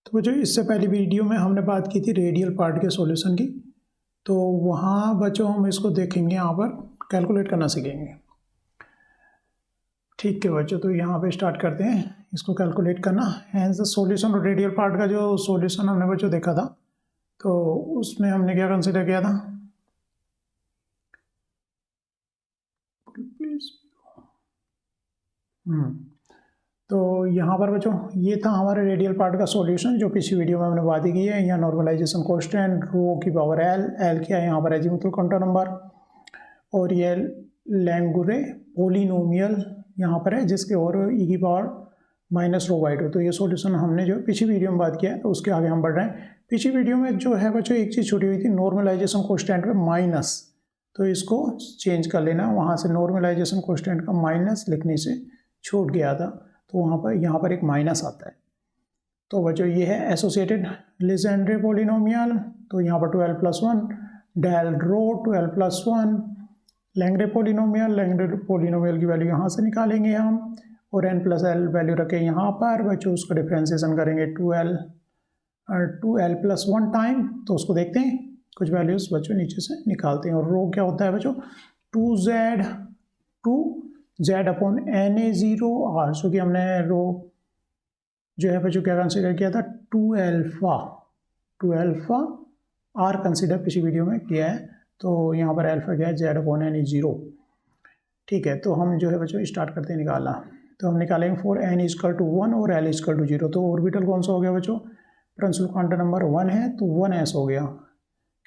तो बच्चों इससे पहली वीडियो में हमने बात की थी रेडियल पार्ट के सॉल्यूशन की, तो वहाँ बच्चों हम इसको देखेंगे, यहाँ पर कैलकुलेट करना सीखेंगे। ठीक है बच्चों, तो यहाँ पे स्टार्ट करते हैं इसको कैलकुलेट करना। हैंस द सॉल्यूशन और रेडियल पार्ट का जो सॉल्यूशन हमने बच्चों देखा था, तो उसमें हमने क्या कंसिडर किया था, तो यहाँ पर बच्चों ये था हमारे रेडियल पार्ट का सॉल्यूशन जो पिछली वीडियो में हमने बात ही की है। यहाँ नॉर्मलाइजेशन कांस्टेंट रो की पावर एल क्या है यहाँ पर एजीमुथल क्वांटम नंबर, और ये लैंगुरे पोलिनोमियल यहाँ पर है जिसके और ई की पावर माइनस रो बाई 2। तो ये सॉल्यूशन हमने जो पिछली वीडियो में बात किया है, तो उसके आगे हम बढ़ रहे हैं। पिछली वीडियो में जो है बच्चों एक चीज़ छूटी हुई थी, नॉर्मलाइजेशन कांस्टेंट में माइनस, तो इसको चेंज कर लेना। वहाँ से नॉर्मलाइजेशन कांस्टेंट का माइनस लिखने से छूट गया था, तो वहाँ पर यहाँ पर एक माइनस आता है। तो बच्चों ये है एसोसिएटेड लीजेंड्रे पोलिनोमियल, तो यहाँ पर 12+1 डेल रो 12+1 लैंगरे पोलिनोमियल की वैल्यू यहाँ से निकालेंगे हम, और n+l वैल्यू रखें यहाँ पर बच्चों, उसका डिफ्रेंसिएशन करेंगे 2l+1 टाइम। तो उसको देखते हैं, कुछ वैल्यूज बच्चों नीचे से निकालते हैं। और रो क्या होता है बच्चों, 2z अपॉन Na0r, जो कि हमने रो जो है बच्चों क्या कंसिडर किया था, 2 अल्फा आर कंसिडर पिछली वीडियो में किया है। तो यहाँ पर अल्फा क्या है, z अपॉन Na0। ठीक है, तो हम जो है बच्चों स्टार्ट करते हैं निकालना। तो हम निकालेंगे फॉर n = 1 और l = 0। तो ऑर्बिटल कौन सा हो गया बच्चों, प्रिंसिपल क्वांटम नंबर 1 है, तो 1s हो गया,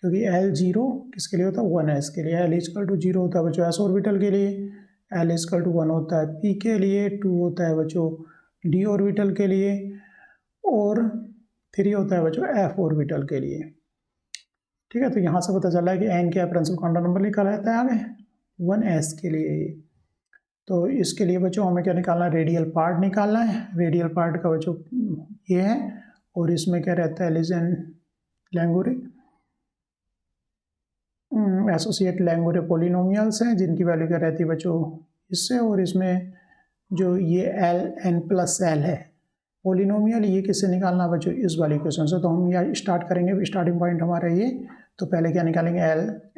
क्योंकि L0 किसके लिए होता है, 1s के लिए। l = 0 होता है बच्चों s ऑर्बिटल के लिए, l = 1 होता है p के लिए, 2 होता है बच्चों d ऑर्बिटल के लिए, और 3 होता है बच्चों f ऑर्बिटल के लिए। ठीक है, तो यहाँ से पता चला है कि n क्या प्रिंसिपल क्वांटम नंबर निकाला जाता है आगे 1s के लिए। तो इसके लिए बच्चों हमें क्या निकालना है, रेडियल पार्ट निकालना है। रेडियल पार्ट का बच्चों ये है, और इसमें क्या रहता है, लैंगुरे एसोसिएट लैंगुरे पोलिनोमियल्स हैं जिनकी वैल्यू क्या रहती है बच्चों इससे, और इसमें जो ये n+l है पोलिनोमियल, ये किससे निकालना बच्चों, इस वाली इक्वेशन से। तो हम यहाँ स्टार्ट करेंगे, स्टार्टिंग पॉइंट हमारा ये। तो पहले क्या निकालेंगे,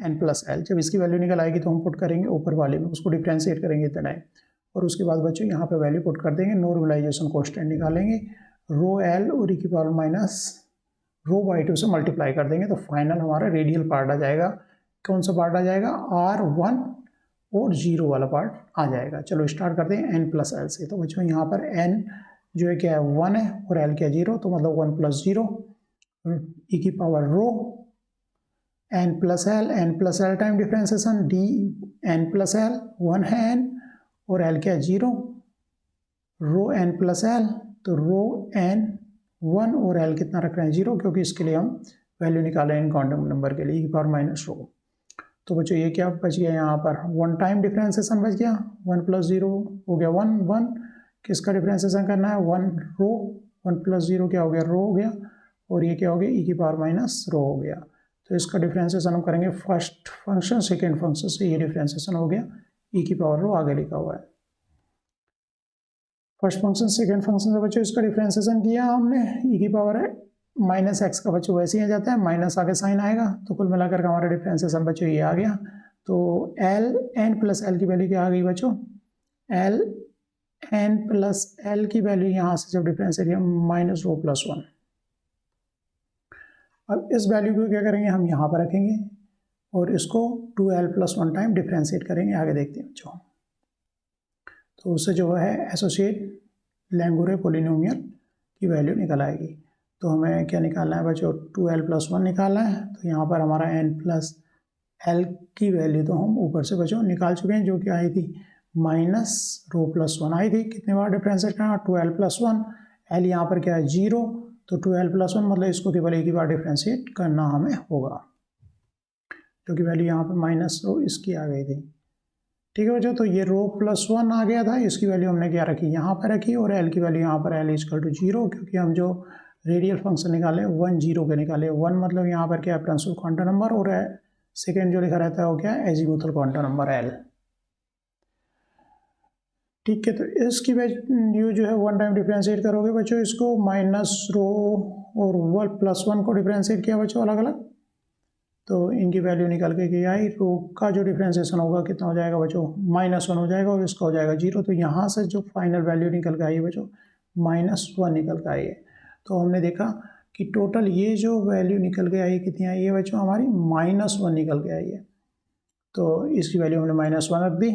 n+l। जब इसकी वैल्यू निकल आएगी तो हम पुट करेंगे ऊपर वाले में, उसको डिफ्रेंशिएट करेंगे इतना टाइम, और उसके बाद बच्चों यहाँ पे वैल्यू पुट कर देंगे, नॉर्मलाइजेशन कांस्टेंट निकालेंगे, रो एल और e की पावर माइनस रो बाई 2 से मल्टीप्लाई कर देंगे। तो फाइनल हमारा रेडियल पार्ट आ जाएगा। कौन सा पार्ट आ जाएगा, R1 और 0 वाला पार्ट आ जाएगा। चलो स्टार्ट करते हैं n+l से। तो बच्चों यहाँ पर n जो है क्या है 1 है, और l क्या 0, तो मतलब 1 + 0 e की पावर रो n+l time differentiation d n+l 1 है n, और l क्या 0 रो n+l, तो रो n 1 और l कितना रख रहे हैं 0, क्योंकि इसके लिए हम वैल्यू निकाले इन क्वांटम नंबर के लिए e की पावर माइनस रो। तो बच्चों ये क्या बच गया, यहाँ पर 1 टाइम डिफ्रेंसिएशन बच गया, 1 + 0 हो गया 1 1, किसका डिफ्रेंसिएशन करना है 1 रो, 1 + 0 क्या हो गया, रो हो गया, और ये क्या हो गया e की पावर माइनस रो हो गया। तो इसका डिफ्रेंसिएशन हम करेंगे फर्स्ट फंक्शन सेकेंड फंक्शन से, ये डिफ्रेंसिएशन हो गया, e की पावर रो आगे लिखा हुआ है। फर्स्ट फंक्शन सेकेंड फंक्शन से बच्चों इसका डिफ्रेंसिएशन किया हमने, e की पावर है -x का बच्चों वैसे ही आ जाता है, माइनस आगे साइन आएगा, तो कुल मिलाकर हमारा डिफ्रेंसिएशन बच्चों ये आ गया। तो n+l की वैल्यू क्या आ गई बच्चों, n+l की वैल्यू यहाँ से जब डिफ्रेंशिएट किया -ρ+1। अब इस वैल्यू को क्या करेंगे, हम यहाँ पर रखेंगे और इसको 2l+1 टाइम डिफ्रेंशिएट करेंगे। आगे देखते हैं बच्चों, तो उससे जो है एसोसिएट लैंगुरे पोलिनोमियल की वैल्यू निकल आएगी। तो हमें क्या निकालना है बच्चों, 2l+1 निकालना है। तो यहाँ पर हमारा n+l की वैल्यू तो हम ऊपर से बच्चों निकाल चुके हैं, जो कि आई थी -ρ+1 आई थी। कितने बार डिफ्रेंशिएट करना, 2l+1, l यहाँ पर क्या है 0, तो 2l+1 मतलब इसको केवल एक ही बार डिफ्रेंशिएट करना हमें होगा, जो कि वैल्यू यहाँ पर -ρ इसकी आ गई थी। ठीक है बच्चों, तो ये ρ+1 आ गया था, इसकी वैल्यू हमने क्या रखी, यहाँ पर रखी, और l की वैल्यू यहाँ पर l = 0, क्योंकि हम जो रेडियल फंक्शन निकाले 1 0 के निकाले। 1 मतलब यहाँ पर क्या है प्रिंसिपल क्वांटम नंबर, और सेकेंड जो लिखा रहता है वो क्या है एजीमुथल क्वांटम नंबर l। ठीक है, तो इसकी वैल्यू जो है 1 टाइम डिफ्रेंशिएट करोगे बच्चों इसको, -ρ और 1+1 को डिफ्रेंशिएट किया बच्चों अलग अलग, तो इनकी वैल्यू निकल के आई। रो का जो डिफ्रेंशिएशन होगा कितना हो जाएगा बच्चों, -1 हो जाएगा और इसका हो जाएगा 0। तो यहाँ से जो फाइनल वैल्यू निकल के आई है बच्चों -1 निकल के आई है। तो हमने देखा कि टोटल ये जो वैल्यू निकल के आई कितनी आई है बच्चों, हमारी -1 निकल के आई है। तो इसकी वैल्यू हमने -1 रख दी।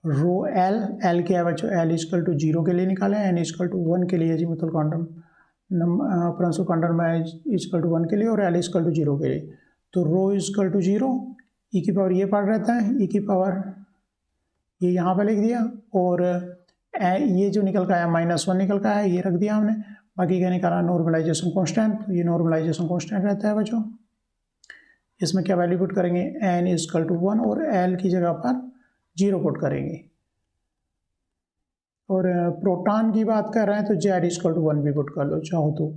रो एल क्या है बच्चों, L = 0 के लिए निकालें, N = 1 के लिए azimuthal quantum principal quantum number 1 के लिए और L = 0 के लिए। तो रो = 0, ई की पावर ये पार्ट रहता है, ई की पावर ये यहाँ पे लिख दिया, और ये जो निकल का आया -1 निकल का आया, ये रख दिया हमने। बाकी क्या निकाला, नॉर्मलाइजेशन कांस्टेंट, तो ये नॉर्मलाइजेशन कांस्टेंट रहता है बच्चों। इसमें क्या वैल्यू पुट करेंगे, N = 1 और L की जगह पर 0 पुट करेंगे। और प्रोटॉन की बात कर रहे हैं तो Z = 1 भी पुट कर लो चाहो तो,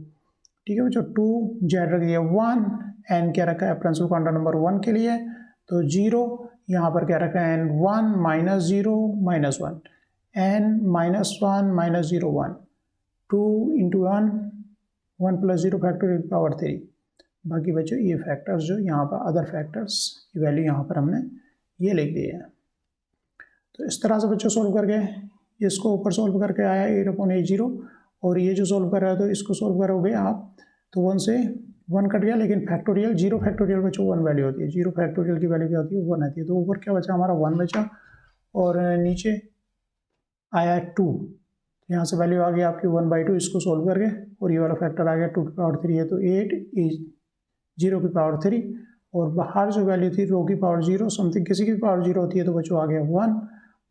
ठीक है बच्चों। 2 Z रख दिया 1, N क्या रखा है प्रिंसिपल क्वांटम नंबर 1 के लिए, तो 0, यहाँ पर क्या रखा है N1 -0 -1, N -1 -0 1, 2 × 1 1 + 0 फैक्टोरियल पावर 3। बाकी बच्चों ये फैक्टर्स जो यहाँ पर अदर फैक्टर्स की वैल्यू यहाँ पर हमने ये लिख दी है। तो इस तरह से बच्चों सोल्व करके इसको ऊपर सोल्व करके आया 8/A0, और ये जो सोल्व कर रहे हो तो इसको सोल्व करोगे आप तो 1 से 1 कट गया, लेकिन फैक्टोरियल 0 फैक्टोरियल बच्चों 1 वैल्यू होती है, 0 फैक्टोरियल की वैल्यू क्या होती है 1 आती है। तो ऊपर क्या बचा हमारा 1 बचा, और नीचे आया 2, यहाँ से वैल्यू आ गई आपकी 1/2 इसको सोल्व करके, और ये वाला फैक्टर आ गया 2 की पावर 3 है तो 8, 0 की पावर 3, और बाहर जो वैल्यू थी रो की पावर 0 समथिंग किसी की भी पावर 0 होती है, तो बच्चों आ गया 1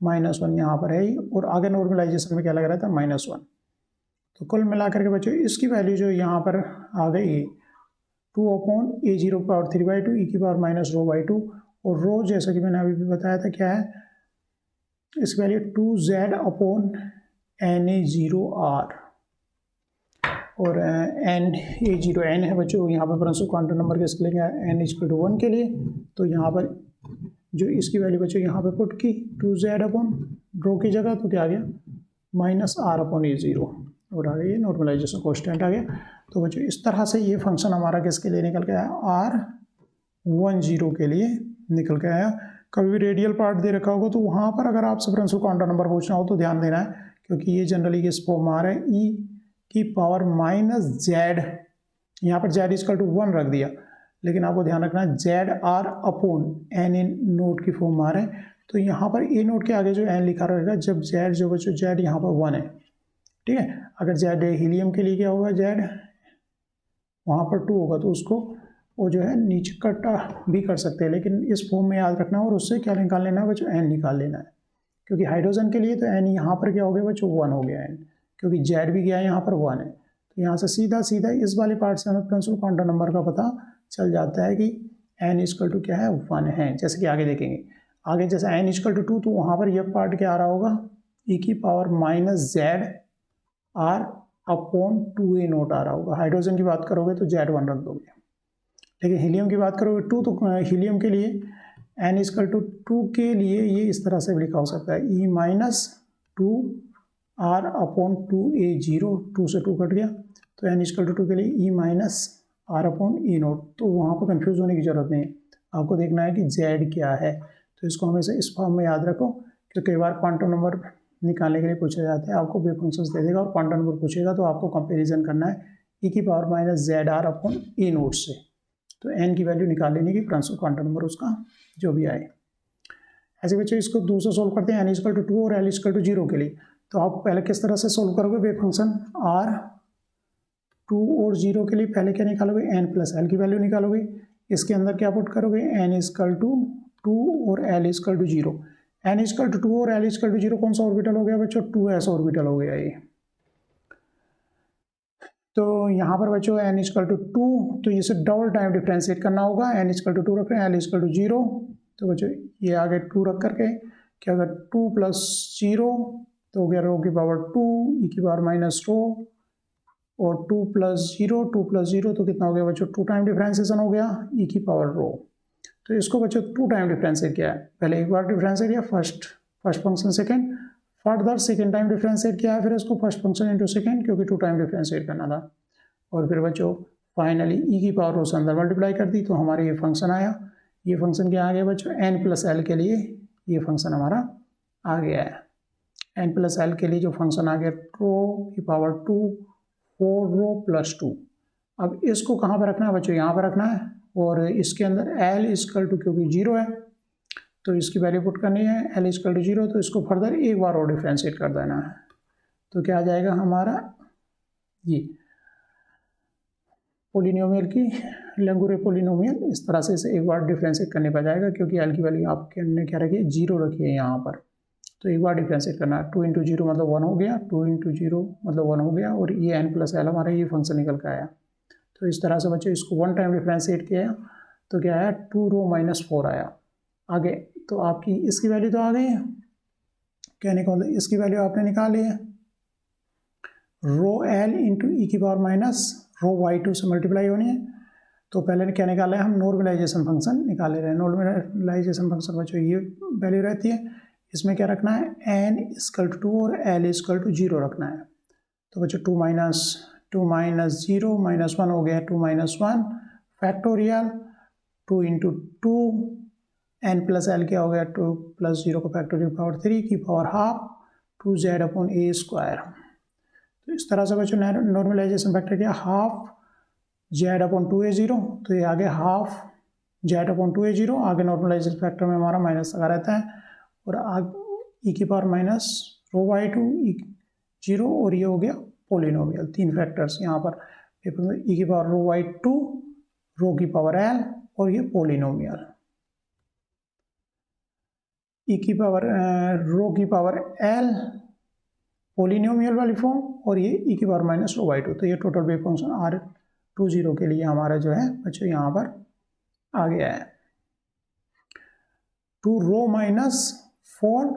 -1 यहाँ पर है ही, और आगे नॉर्मलाइजेशन में क्या लग रहा था -1। तो कुल मिलाकर के बच्चों इसकी वैल्यू जो यहाँ पर आ गई 2/A0 पावर 3/2 e की पावर -ρ/2, और रो जैसा कि मैंने अभी भी बताया था क्या है, इसकी वैल्यू 2Z/Na0r, और N है बच्चों यहाँ पर प्रिंसिपल क्वांटम नंबर किसके लिए N = 1 के लिए। तो यहाँ पर जो इसकी वैल्यू बच्चों यहाँ पे पुट की 2Z/रो की जगह, तो क्या आ गया -R/A0, और आ गया नॉर्मलाइजेशन कांस्टेंट आ गया। तो बच्चों इस तरह से ये फंक्शन हमारा किसके लिए निकल के आया, R10 के लिए निकल के आया। कभी भी रेडियल पार्ट दे रखा होगा तो वहाँ पर अगर आपसे प्रिंसिपल क्वांटम नंबर पूछना हो तो ध्यान देना है, क्योंकि ये जनरली किस फॉर्म में आ रहा है, E की पावर -Z, यहाँ पर Z = 1 रख दिया, लेकिन आपको ध्यान रखना है ZR/N की फॉर्म में आ रहा है। तो यहाँ पर A0 के आगे जो N लिखा रहेगा, जब Z जो बच्चों Z यहाँ पर 1 है, ठीक है। अगर Z हीलियम के लिए क्या होगा, Z वहाँ पर 2 होगा, तो उसको वो जो है नीचे कट भी कर सकते हैं, लेकिन इस फॉर्म में याद रखना, और उससे क्या निकाल लेना है बच्चों, N निकाल लेना है। क्योंकि हाइड्रोजन के लिए तो N यहाँ पर क्या हो गया बच्चों 1 हो गया N, क्योंकि Z भी गया है यहाँ पर 1 है। तो यहाँ से सीधा इस वाले पार्ट से हमें प्रिंसिपल क्वांटम नंबर का पता चल जाता है कि N = क्या है 1 है। जैसे कि आगे देखेंगे, आगे जैसे N = 2, तो वहाँ पर यह पार्ट क्या आ रहा होगा, e की पावर -ZR/2A0 आ रहा होगा। हाइड्रोजन की बात करोगे तो Z1 रख दोगे, लेकिन हीलियम की बात करोगे 2, तो हीलियम के लिए N = 2 के लिए ये इस तरह से भी लिखा हो सकता है, E -2R/2A0, 2 से 2 कट गया, तो N = 2 के लिए E -R/A0। तो वहाँ पर कंफ्यूज होने की ज़रूरत नहीं है, आपको देखना है कि Z क्या है। तो इसको हमेशा इस फॉर्म में याद रखो, क्योंकि कई बार क्वांटम नंबर निकालने के लिए पूछा जाता है, आपको वेव फंक्शंस दे देगा और क्वांटम नंबर पूछेगा, तो आपको कंपैरिजन करना है E की पावर -ZR/A0 से। तो N की वैल्यू निकाल लेने की, प्रिंसिपल क्वांटम नंबर उसका जो भी आए। ऐसे बच्चों इसको दूसरा सोल्व करते हैं, N = 2 और L = 0 के लिए। तो आप पहले किस तरह से सोल्व करोगे वेव फंक्शन, R2 और 0 के लिए पहले क्या निकालोगे, N + L की वैल्यू निकालोगे। इसके अंदर क्या पुट करोगे, N = 2 और L = 0। N = 2 और L = 0 कौन सा ऑर्बिटल हो गया बच्चों, 2s ऑर्बिटल हो गया ये। तो यहाँ पर बच्चों N = 2, तो इसे डबल टाइम डिफ्रेंशिएट करना होगा। N = 2 रख रहे हैं, L = 0, तो बच्चों ये आगे 2 रख करके क्या होगा, 2 + 0 तो हो गया रो की पावर 2 e की पावर -ρ, और 2 + 0 तो कितना हो गया बच्चों, 2 टाइम डिफ्रेंशिएशन हो गया e की पावर ρ। तो इसको बच्चों 2 टाइम डिफ्रेंशिएट किया है, पहले एक बार डिफ्रेंशिएट किया first function second, further second time differentiate किया है, फिर इसको फर्स्ट फंक्शन इंटू सेकेंड, क्योंकि 2 टाइम डिफ्रेंशिएट करना था। और फिर बच्चों फाइनली ई की पावर उस अंदर मल्टीप्लाई कर दी तो हमारा ये फंक्शन आया। ये फंक्शन क्या आ गया बच्चों, एन प्लस एल के लिए ये फंक्शन हमारा आ गया है। एन प्लस एल के लिए जो फंक्शन आ गया रो की पावर 2 4 रो प्लस 2। अब इसको कहाँ पर रखना है बच्चों, यहाँ पर रखना है और इसके अंदर एल इजकल टू क्योंकि 0 है तो इसकी वैल्यू पुट करनी है, एल इजकल टू 0 तो इसको फर्दर एक बार और डिफ्रेंशिएट कर देना है। तो क्या आ जाएगा हमारा ये पोलिनोमियल की लेंगुरे पोलिनोमियल, इस तरह से इसे एक बार डिफ्रेंशिएट करने पर जाएगा क्योंकि एल की वैल्यू आपके ने क्या रखी है 0 रखी है यहाँ पर। तो एक बार डिफ्रेंशिएट करना है, 2 इंटू 0 मतलब 1 हो गया, 2 इंटू 0 मतलब 1 हो गया और ये एन प्लस एल हमारा ये फंक्शन निकल कर आया। तो इस तरह से बच्चों इसको वन टाइम डिफ्रेंशिएट किया तो क्या आया 2 रो माइनस 4 आया। आगे तो आपकी इसकी वैल्यू तो आ गई है, कहने का मतलब इसकी वैल्यू आपने निकाली है रो एल इंटू ई की पावर माइनस रो वाई 2 से मल्टीप्लाई होनी है। तो पहले क्या निकाला है हम, नॉर्मलाइजेशन फंक्शन निकाले रहे। नॉर्मलाइजेशन फंक्शन बच्चों ये वैल्यू रहती है, इसमें क्या रखना है एन इजकल टू 2 और एल इजकल टू 0 रखना है। तो बच्चों 2 माइनस 0 माइनस 1 हो गया 2 minus 1 factorial 2 into 2 n plus l क्या हो गया 2 प्लस 0 को फैक्टोरियल पावर 3 की पावर हाफ 2z अपॉन ए स्क्वायर। तो इस तरह से बच्चों नॉर्मलाइजेशन फैक्टर क्या हाफ जेड अपॉन 2a0, तो ये आगे हाफ जेड अपॉन 2a0, आगे नॉर्मलाइजेशन फैक्टर में हमारा माइनस लगा रहता है और आगे ई की पावर माइनस रो वाई 2 0 और ये हो गया पोलिनोमियल। 3 फैक्टर्स यहाँ पर ई की पावर रो वाई 2 रो की पावर एल और ये पोलिनोमियल ई की पावर रो की पावर एल पोलिनोमियल वाली फॉर्म और ये ई की पावर माइनस रो वाई 2। तो ये टोटल वेव फंक्शन R20 के लिए हमारा जो है बच्चों यहाँ पर आ गया है 2 रो माइनस 4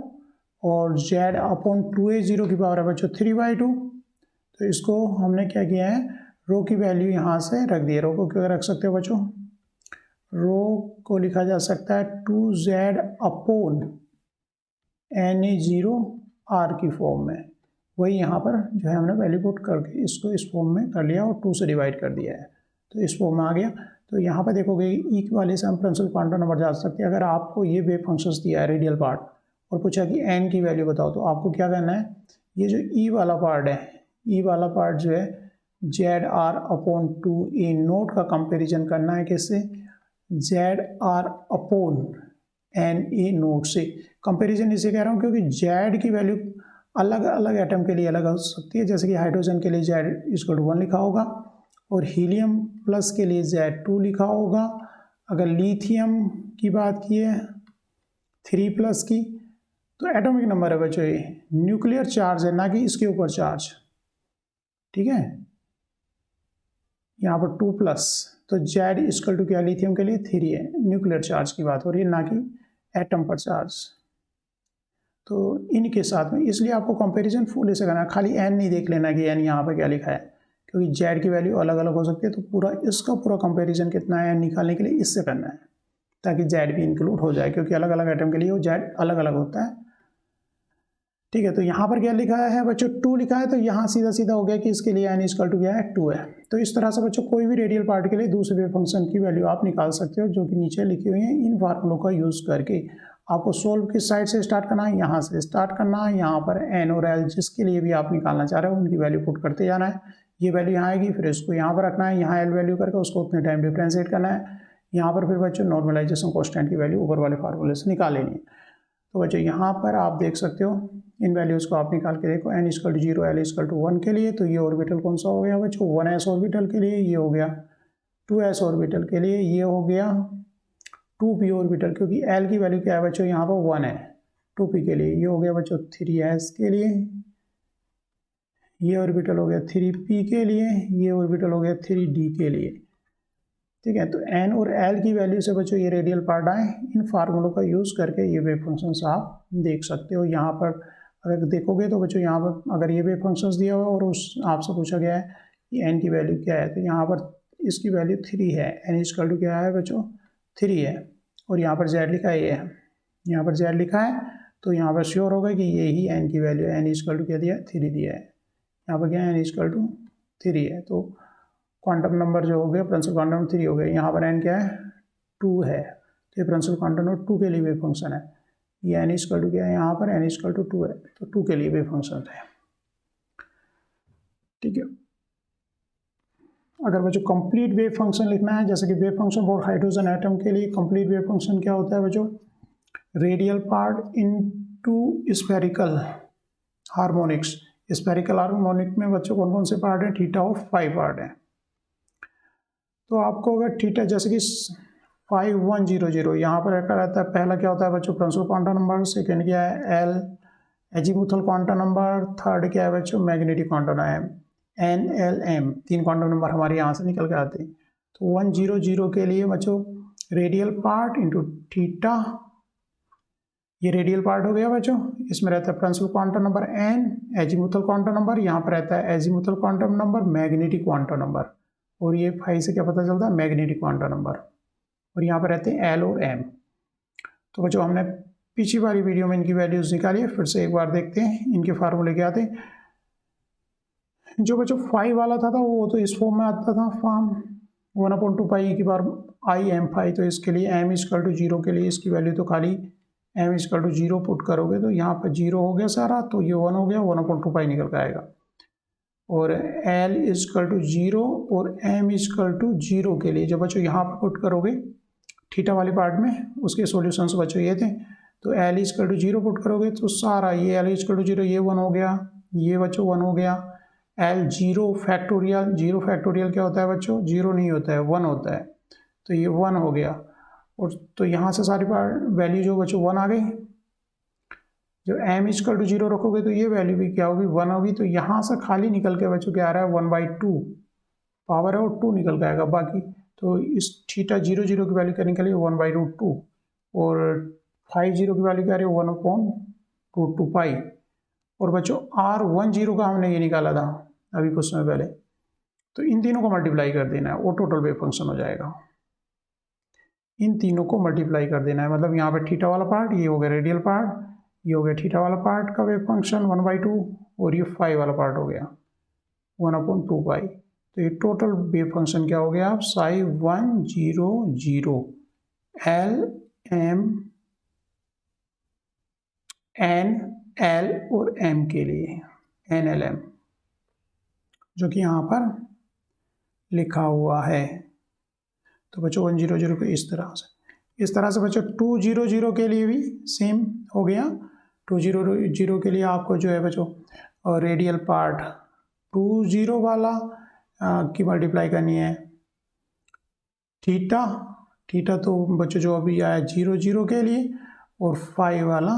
और z अपॉन 2a0 की पावर है बच्चों 3/2। तो इसको हमने क्या किया है रो की वैल्यू यहाँ से रख दी है। रो को क्यों रख सकते हो बच्चों, रो को लिखा जा सकता है 2z अपॉन Na0 r की फॉर्म में, वही यहाँ पर जो है हमने वैल्यू पुट करके इसको इस फॉर्म में कर लिया और 2 से डिवाइड कर दिया है तो इस फॉर्म में आ गया। तो यहाँ पर देखोगे ई वाले से हम प्रिंसिपल क्वांटम नंबर जा सकते हैं। अगर आपको ये वेव फंक्शंस दिया है रेडियल पार्ट और पूछा कि एन की वैल्यू बताओ तो आपको क्या करना है, ये जो ई वाला पार्ट है ई वाला पार्ट जो है जेड आर अपॉन 2a0 का कंपेरिजन करना है किससे, जेड आर अपॉन Na0 से। कंपेरिजन इसे कह रहा हूँ क्योंकि जेड की वैल्यू अलग अलग एटम के लिए अलग हो सकती है। जैसे कि हाइड्रोजन के लिए जेड इक्वल टू 1 लिखा होगा और हीलियम प्लस के लिए Z2 लिखा होगा। अगर लिथियम की बात की है 3 प्लस की, तो एटॉमिक नंबर है बच्चों, ये न्यूक्लियर चार्ज है ना कि इसके ऊपर चार्ज, ठीक है। यहाँ पर 2 प्लस तो Z इक्वल टू क्या लिथियम के लिए 3 है, न्यूक्लियर चार्ज की बात हो रही है ना कि एटम पर चार्ज। तो इनके साथ में इसलिए आपको कंपैरिजन फुल ऐसे करना है, खाली एन नहीं देख लेना कि एन यहाँ पर क्या लिखा है क्योंकि जेड की वैल्यू अलग अलग हो सकती है। तो पूरा इसका पूरा कंपैरिजन कितना है निकालने के लिए इससे करना है ताकि जेड भी इंक्लूड हो जाए क्योंकि अलग अलग आइटम के लिए वो जेड अलग अलग होता है, ठीक है। तो यहाँ पर क्या लिखा है बच्चों 2 लिखा है तो यहाँ सीधा सीधा हो गया कि इसके लिए एन इक्वल टू क्या है 2 है। तो इस तरह से बच्चों कोई भी रेडियल पार्ट के लिए दूसरे वेव फंक्शन की वैल्यू आप निकाल सकते हो जो कि नीचे लिखी हुई है। इन फार्मूलों का यूज़ करके आपको सोल्व किस साइड से स्टार्ट करना है, यहाँ से स्टार्ट करना है। यहाँ पर एन और एल जिसके लिए भी आप निकालना चाह रहे हो उनकी वैल्यू पुट करते जाना है। ये वैल्यू यहाँ आएगी फिर इसको यहाँ पर रखना है, यहाँ एल वैल्यू करके उसको उतने टाइम डिफ्रेंशिएट करना है। यहाँ पर फिर बच्चों नॉर्मलाइजेशन कांस्टेंट की वैल्यू ऊपर वाले फार्मूले से निकाल लेनी है। तो बच्चों यहाँ पर आप देख सकते हो इन वैल्यूज़ को आप निकाल के देखो, n equal to 0 l equal to 1 के लिए तो ये ऑर्बिटल कौन सा हो गया बच्चों 1s ऑर्बिटल के लिए, ये हो गया 2s ऑर्बिटल के लिए, ये हो गया 2p ऑर्बिटल क्योंकि l की वैल्यू क्या है बच्चों यहाँ पर 1 है 2p के लिए, ये हो गया बच्चों 3s के लिए, ये ऑर्बिटल हो गया 3p के लिए, ये ऑर्बिटल हो गया 3d के लिए, ठीक है। तो n और l की वैल्यू से बच्चों ये रेडियल पार्ट आए, इन फार्मूलों का यूज़ करके ये वेव फंक्शंस आप देख सकते हो। यहाँ पर अगर देखोगे तो बच्चों यहाँ पर अगर ये वेव फंक्शंस दिया हुआ और उस आपसे पूछा गया है कि n की वैल्यू क्या है तो यहाँ पर इसकी वैल्यू 3 है, n इक्वल टू क्या है बच्चों 3 है और यहाँ पर z लिखा है, ये है यहाँ पर z लिखा है तो यहाँ पर श्योर होगा कि ये ही n की वैल्यू है। n इक्वल टू क्या दिया 3 दिया है, यहाँ पर क्या है n इक्वल टू 3 है। तो क्वांटम नंबर जो हो गया प्रिंसिपल क्वांटम नंबर 3 हो गया, यहाँ पर n क्या है 2 है, तो ये प्रिंसिपल क्वांटम नंबर 2 के लिए वेव फंक्शन है। ये n इक्वल टू क्या है, यहाँ पर n इक्वल टू 2 है, तो 2 के लिए वेव फंक्शन है। ठीक है, अगर बच्चों कंप्लीट वेव फंक्शन लिखना है, जैसे कि wave function for hydrogen atom के लिए कंप्लीट वेव फंक्शन क्या होता है बच्चों, radial part into spherical harmonics. Spherical harmonic में बच्चों कौन कौन से पार्ट है, थीटा ऑफ 5 पार्ट है। तो आपको अगर थीटा जैसे कि 5100 यहाँ पर रहता है, पहला क्या होता है बच्चों प्रिंसिपल क्वांटम नंबर, सेकेंड क्या है L azimuthal quantum number, third क्या है बच्चों magnetic quantum number NLM, 3 quantum number हमारे यहाँ से निकल के आते हैं। तो 100 के लिए बच्चों रेडियल पार्ट इंटू थीटा, ये रेडियल पार्ट हो गया बच्चों, इसमें रहता है principal quantum number n, azimuthal quantum number, यहाँ पर रहता है azimuthal quantum number, magnetic quantum number, और ये 5 से क्या पता चलता है मैग्नेटिक क्वांटम नंबर, और यहाँ पर रहते हैं L और M। तो बच्चों हमने पिछली वाली वीडियो में इनकी वैल्यूज निकाली है, फिर से एक बार देखते हैं इनके फार्मूले क्या आते। जो बच्चों 5 वाला था वो तो इस फॉर्म में आता था, फॉर्म 1/2 पाई की बार IM5, तो इसके लिए m इक्वल टू 0 के लिए इसकी वैल्यू तो खाली m इक्वल टू 0 पुट करोगे तो यहाँ पर 0 हो गया सारा, तो ये 1 हो गया, 1/2 पाई निकल के आएगा, और L इक्वल टू 0 और m इक्वल टू 0 के लिए जब बच्चों यहाँ पर पुट करोगे थीटा वाले पार्ट में, उसके सॉल्यूशंस बच्चों ये थे, तो L इक्वल टू 0 पुट करोगे तो सारा ये L इक्वल टू 0 ये 1 हो गया, ये बच्चों 1 हो गया, L 0 फैक्टोरियल, 0 फैक्टोरियल क्या होता है बच्चों 0 नहीं होता है 1 होता है, तो ये 1 हो गया, और तो यहाँ से सारी वैल्यू जो बच्चों 1 आ गई। जब m इक्वल टू 0 रखोगे तो ये वैल्यू भी क्या होगी 1 होगी, तो यहाँ से खाली निकल के बच्चों क्या आ रहा है 1/2 पावर है और 2 निकल के आएगा बाकी, तो इस थीटा 0 0 की वैल्यू क्या निकली 1/2, और 5 0 की वैल्यू क्या रही है 1/2 पाई, और बच्चों R10 का हमने ये निकाला था अभी कुछ समय पहले, तो इन तीनों को मल्टीप्लाई कर देना है, वो टोटल वेव फंक्शन हो जाएगा। इन तीनों को मल्टीप्लाई कर देना है, मतलब यहाँ पे थीटा वाला पार्ट ये हो गया रेडियल पार्ट, ये हो गया थीटा वाला पार्ट का वेव फंक्शन 1/2, और ये 5 वाला पार्ट हो गया 1/2 पाई, तो ये टोटल वेव फंक्शन क्या हो गया आप Psi100 L M N L और M के लिए NLM, जो कि यहाँ पर लिखा हुआ है। तो बच्चों 100 को इस तरह से बच्चों 200 के लिए भी सेम हो गया। 200 के लिए आपको जो है बच्चों रेडियल पार्ट 20 वाला की मल्टीप्लाई करनी है, थीटा तो बच्चों जो अभी आया 0 के लिए, और 5 वाला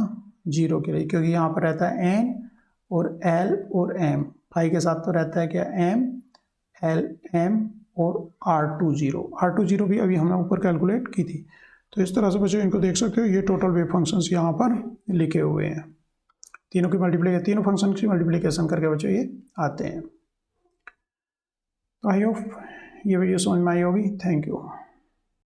0 के लिए, क्योंकि यहाँ पर रहता है N और L और M, 5 के साथ तो रहता है क्या M L M और R20 भी अभी हमने ऊपर कैलकुलेट की थी। तो इस तरह से बच्चों इनको देख सकते हो, ये टोटल वेव फंक्शंस यहाँ पर लिखे हुए हैं, तीनों फंक्शन की मल्टीप्लिकेशन करके बच्चों ये आते हैं। तो आई होप ये वीडियो समझ में आई होगी। Thank you.